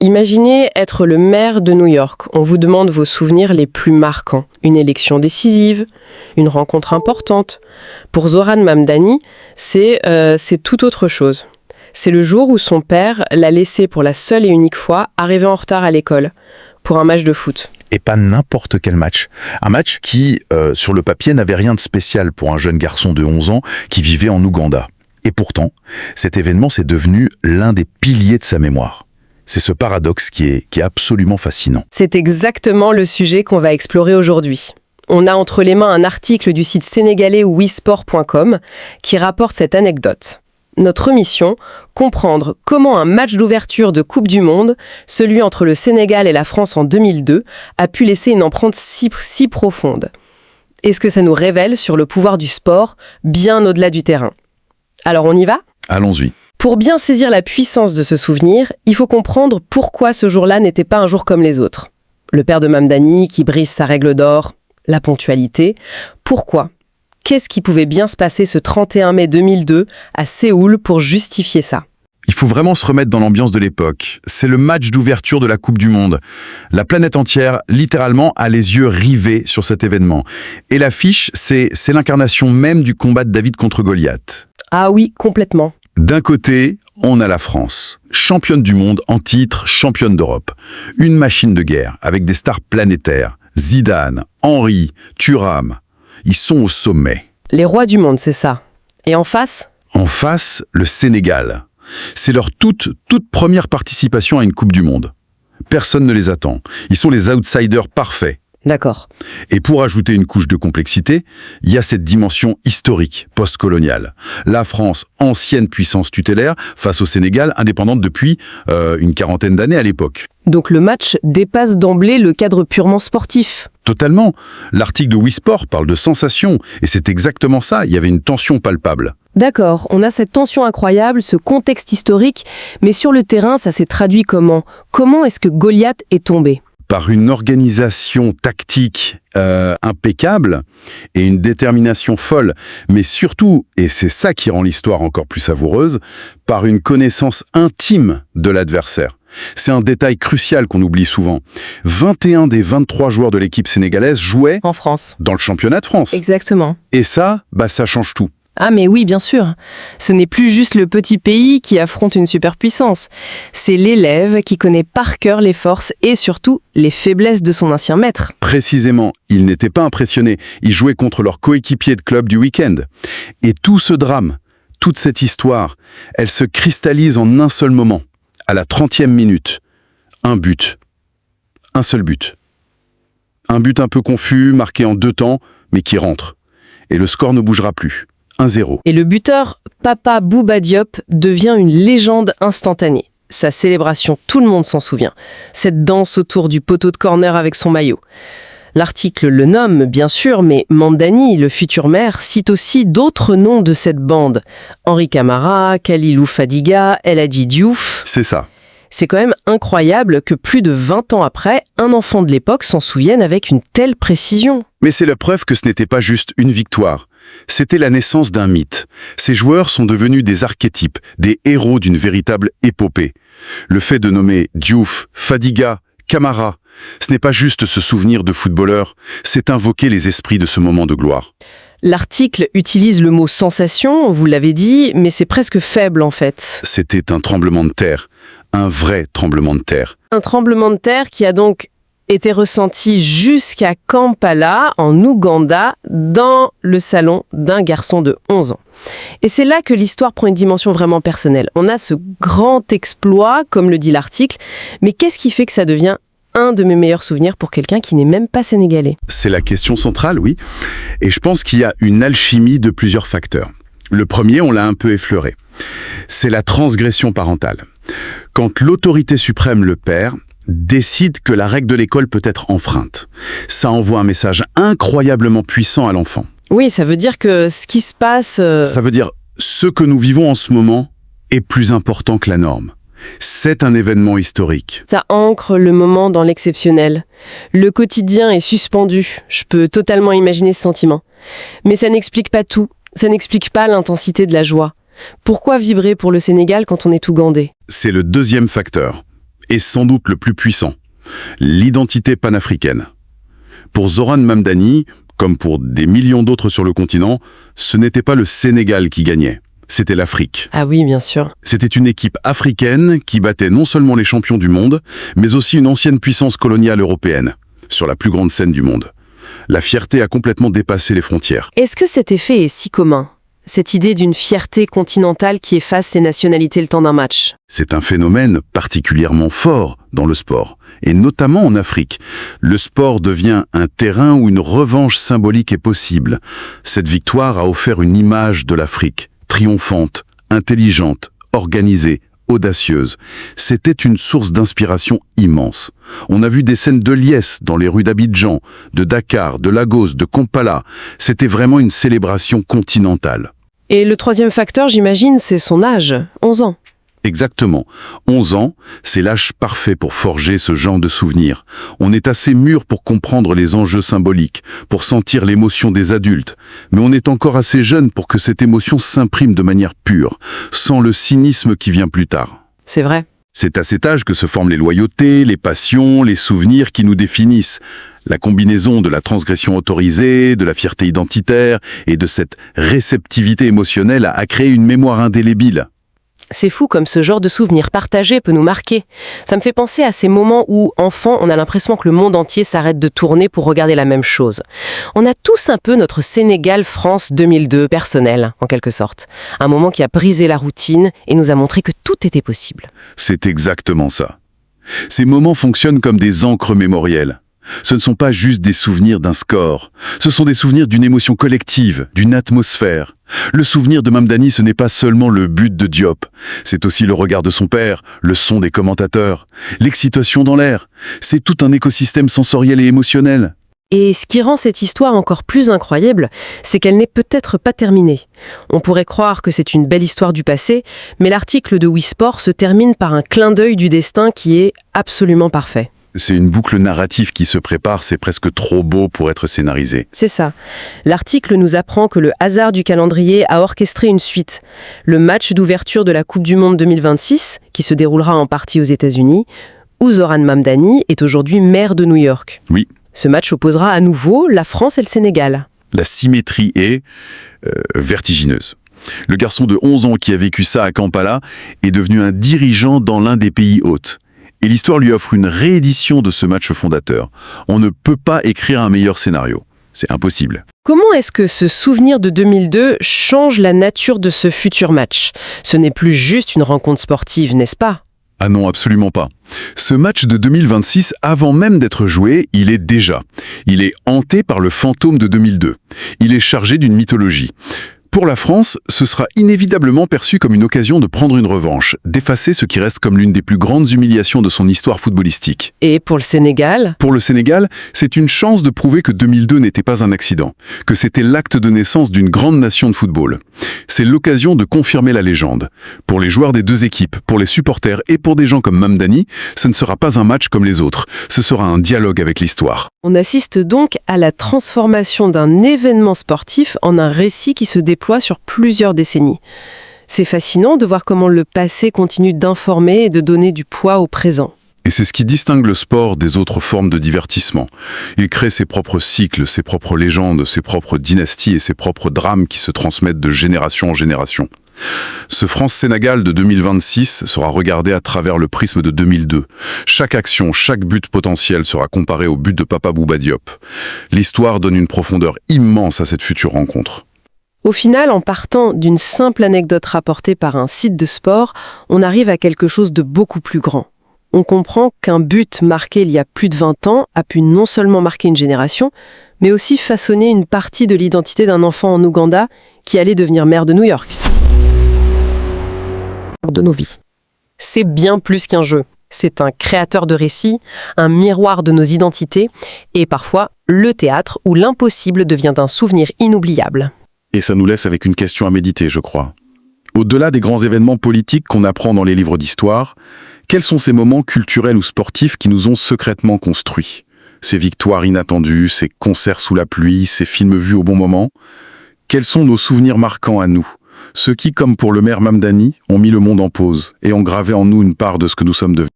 Imaginez être le maire de New York. On vous demande vos souvenirs les plus marquants. Une élection décisive, une rencontre importante. Pour Zoran Mamdani, c'est tout autre chose. C'est le jour où son père l'a laissé pour la seule et unique fois arriver en retard à l'école pour un match de foot. Et pas n'importe quel match. Un match qui, sur le papier, n'avait rien de spécial pour un jeune garçon de 11 ans qui vivait en Ouganda. Et pourtant, cet événement s'est devenu l'un des piliers de sa mémoire. C'est ce paradoxe qui est absolument fascinant. C'est exactement le sujet qu'on va explorer aujourd'hui. On a entre les mains un article du site sénégalais wisport.com qui rapporte cette anecdote. Notre mission, comprendre comment un match d'ouverture de Coupe du Monde, celui entre le Sénégal et la France en 2002, a pu laisser une empreinte si profonde. Et ce que ça nous révèle sur le pouvoir du sport, bien au-delà du terrain. Alors on y va ? Allons-y. Pour bien saisir la puissance de ce souvenir, il faut comprendre pourquoi ce jour-là n'était pas un jour comme les autres. Le père de Mamdani qui brise sa règle d'or, la ponctualité. Pourquoi ? Qu'est-ce qui pouvait bien se passer ce 31 mai 2002 à Séoul pour justifier ça ? Il faut vraiment se remettre dans l'ambiance de l'époque. C'est le match d'ouverture de la Coupe du Monde. La planète entière, littéralement, a les yeux rivés sur cet événement. Et l'affiche, c'est l'incarnation même du combat de David contre Goliath. Ah oui, complètement. D'un côté, on a la France, championne du monde en titre, championne d'Europe. Une machine de guerre, avec des stars planétaires. Zidane, Henry, Thuram. Ils sont au sommet. Les rois du monde, c'est ça. Et en face ? En face, le Sénégal. C'est leur toute première participation à une Coupe du Monde. Personne ne les attend. Ils sont les outsiders parfaits. D'accord. Et pour ajouter une couche de complexité, il y a cette dimension historique, post-coloniale. La France, ancienne puissance tutélaire, face au Sénégal, indépendante depuis une quarantaine d'années à l'époque. Donc le match dépasse d'emblée le cadre purement sportif. Totalement. L'article de Wisport parle de sensation, et c'est exactement ça, il y avait une tension palpable. D'accord, on a cette tension incroyable, ce contexte historique, mais sur le terrain, ça s'est traduit comment ? Comment est-ce que Goliath est tombé ? Par une organisation tactique impeccable et une détermination folle, mais surtout, et c'est ça qui rend l'histoire encore plus savoureuse, par une connaissance intime de l'adversaire. C'est un détail crucial qu'on oublie souvent. 21 des 23 joueurs de l'équipe sénégalaise jouaient en France, dans le championnat de France. Exactement. Et ça, ça change tout. Ah mais oui, bien sûr. Ce n'est plus juste le petit pays qui affronte une superpuissance. C'est l'élève qui connaît par cœur les forces et surtout les faiblesses de son ancien maître. Précisément, ils n'étaient pas impressionnés. Ils jouaient contre leurs coéquipiers de club du week-end. Et tout ce drame, toute cette histoire, elle se cristallise en un seul moment. À la 30e minute, un but. Un seul but. Un but un peu confus, marqué en 2 temps, mais qui rentre. Et le score ne bougera plus. 1-0. Et le buteur, Papa Bouba Diop, devient une légende instantanée. Sa célébration, tout le monde s'en souvient. Cette danse autour du poteau de corner avec son maillot. L'article le nomme, bien sûr, mais Mamdani, le futur maire, cite aussi d'autres noms de cette bande. Henri Camara, Khalilou Fadiga, El Hadji Diouf. C'est ça. C'est quand même incroyable que plus de 20 ans après, un enfant de l'époque s'en souvienne avec une telle précision. Mais c'est la preuve que ce n'était pas juste une victoire. C'était la naissance d'un mythe. Ces joueurs sont devenus des archétypes, des héros d'une véritable épopée. Le fait de nommer Diouf, Fadiga, Camara, ce n'est pas juste se souvenir de footballeurs, c'est invoquer les esprits de ce moment de gloire. L'article utilise le mot « sensation », vous l'avez dit, mais c'est presque faible en fait. C'était un tremblement de terre, un vrai tremblement de terre. Un tremblement de terre qui a donc été ressenti jusqu'à Kampala, en Ouganda, dans le salon d'un garçon de 11 ans. Et c'est là que l'histoire prend une dimension vraiment personnelle. On a ce grand exploit, comme le dit l'article, mais qu'est-ce qui fait que ça devient un de mes meilleurs souvenirs pour quelqu'un qui n'est même pas sénégalais ? C'est la question centrale, oui. Et je pense qu'il y a une alchimie de plusieurs facteurs. Le premier, on l'a un peu effleuré. C'est la transgression parentale. Quand l'autorité suprême, le père, décide que la règle de l'école peut être enfreinte, ça envoie un message incroyablement puissant à l'enfant. Oui, ça veut dire que ce qui se passe... Ça veut dire ce que nous vivons en ce moment est plus important que la norme. C'est un événement historique. Ça ancre le moment dans l'exceptionnel. Le quotidien est suspendu. Je peux totalement imaginer ce sentiment. Mais ça n'explique pas tout. Ça n'explique pas l'intensité de la joie. Pourquoi vibrer pour le Sénégal quand on est ougandais ? C'est le deuxième facteur. Et sans doute le plus puissant, l'identité panafricaine. Pour Zoran Mamdani, comme pour des millions d'autres sur le continent, ce n'était pas le Sénégal qui gagnait, c'était l'Afrique. Ah oui, bien sûr. C'était une équipe africaine qui battait non seulement les champions du monde, mais aussi une ancienne puissance coloniale européenne, sur la plus grande scène du monde. La fierté a complètement dépassé les frontières. Est-ce que cet effet est si commun? Cette idée d'une fierté continentale qui efface les nationalités le temps d'un match? C'est un phénomène particulièrement fort dans le sport, et notamment en Afrique. Le sport devient un terrain où une revanche symbolique est possible. Cette victoire a offert une image de l'Afrique, triomphante, intelligente, organisée, audacieuse. C'était une source d'inspiration immense. On a vu des scènes de liesse dans les rues d'Abidjan, de Dakar, de Lagos, de Kampala. C'était vraiment une célébration continentale. Et le troisième facteur, j'imagine, c'est son âge, 11 ans. Exactement. 11 ans, c'est l'âge parfait pour forger ce genre de souvenirs. On est assez mûr pour comprendre les enjeux symboliques, pour sentir l'émotion des adultes. Mais on est encore assez jeune pour que cette émotion s'imprime de manière pure, sans le cynisme qui vient plus tard. C'est vrai. C'est à cet âge que se forment les loyautés, les passions, les souvenirs qui nous définissent. La combinaison de la transgression autorisée, de la fierté identitaire et de cette réceptivité émotionnelle a créé une mémoire indélébile. C'est fou comme ce genre de souvenir partagé peut nous marquer. Ça me fait penser à ces moments où, enfant, on a l'impression que le monde entier s'arrête de tourner pour regarder la même chose. On a tous un peu notre Sénégal-France 2002 personnel, en quelque sorte. Un moment qui a brisé la routine et nous a montré que tout était possible. C'est exactement ça. Ces moments fonctionnent comme des encres mémorielles. Ce ne sont pas juste des souvenirs d'un score. Ce sont des souvenirs d'une émotion collective, d'une atmosphère. Le souvenir de Mamdani, ce n'est pas seulement le but de Diop. C'est aussi le regard de son père, le son des commentateurs, l'excitation dans l'air. C'est tout un écosystème sensoriel et émotionnel. Et ce qui rend cette histoire encore plus incroyable, c'est qu'elle n'est peut-être pas terminée. On pourrait croire que c'est une belle histoire du passé, mais l'article de Wisport se termine par un clin d'œil du destin qui est absolument parfait. C'est une boucle narrative qui se prépare, c'est presque trop beau pour être scénarisé. C'est ça. L'article nous apprend que le hasard du calendrier a orchestré une suite. Le match d'ouverture de la Coupe du Monde 2026, qui se déroulera en partie aux États-Unis, où Zoran Mamdani est aujourd'hui maire de New York. Oui. Ce match opposera à nouveau la France et le Sénégal. La symétrie est vertigineuse. Le garçon de 11 ans qui a vécu ça à Kampala est devenu un dirigeant dans l'un des pays hôtes. Et l'histoire lui offre une réédition de ce match fondateur. On ne peut pas écrire un meilleur scénario. C'est impossible. Comment est-ce que ce souvenir de 2002 change la nature de ce futur match? Ce n'est plus juste une rencontre sportive, n'est-ce pas? Ah non, absolument pas. Ce match de 2026, avant même d'être joué, il est hanté par le fantôme de 2002. Il est chargé d'une mythologie. Pour la France, ce sera inévitablement perçu comme une occasion de prendre une revanche, d'effacer ce qui reste comme l'une des plus grandes humiliations de son histoire footballistique. Et pour le Sénégal? Pour le Sénégal, c'est une chance de prouver que 2002 n'était pas un accident, que c'était l'acte de naissance d'une grande nation de football. C'est l'occasion de confirmer la légende. Pour les joueurs des deux équipes, pour les supporters et pour des gens comme Mamdani, ce ne sera pas un match comme les autres. Ce sera un dialogue avec l'histoire. On assiste donc à la transformation d'un événement sportif en un récit qui se déploie sur plusieurs décennies. C'est fascinant de voir comment le passé continue d'informer et de donner du poids au présent. Et c'est ce qui distingue le sport des autres formes de divertissement. Il crée ses propres cycles, ses propres légendes, ses propres dynasties et ses propres drames qui se transmettent de génération en génération. Ce France-Sénégal de 2026 sera regardé à travers le prisme de 2002. Chaque action, chaque but potentiel sera comparé au but de Papa Bouba Diop. L'histoire donne une profondeur immense à cette future rencontre. Au final, en partant d'une simple anecdote rapportée par un site de sport, on arrive à quelque chose de beaucoup plus grand. On comprend qu'un but marqué il y a plus de 20 ans a pu non seulement marquer une génération, mais aussi façonner une partie de l'identité d'un enfant en Ouganda qui allait devenir maire de New York. De nos vies. C'est bien plus qu'un jeu. C'est un créateur de récits, un miroir de nos identités, et parfois le théâtre où l'impossible devient un souvenir inoubliable. Et ça nous laisse avec une question à méditer, je crois. Au-delà des grands événements politiques qu'on apprend dans les livres d'histoire, quels sont ces moments culturels ou sportifs qui nous ont secrètement construits? Ces victoires inattendues, ces concerts sous la pluie, ces films vus au bon moment? Quels sont nos souvenirs marquants à nous? Ceux qui, comme pour le maire Mamdani, ont mis le monde en pause et ont gravé en nous une part de ce que nous sommes devenus.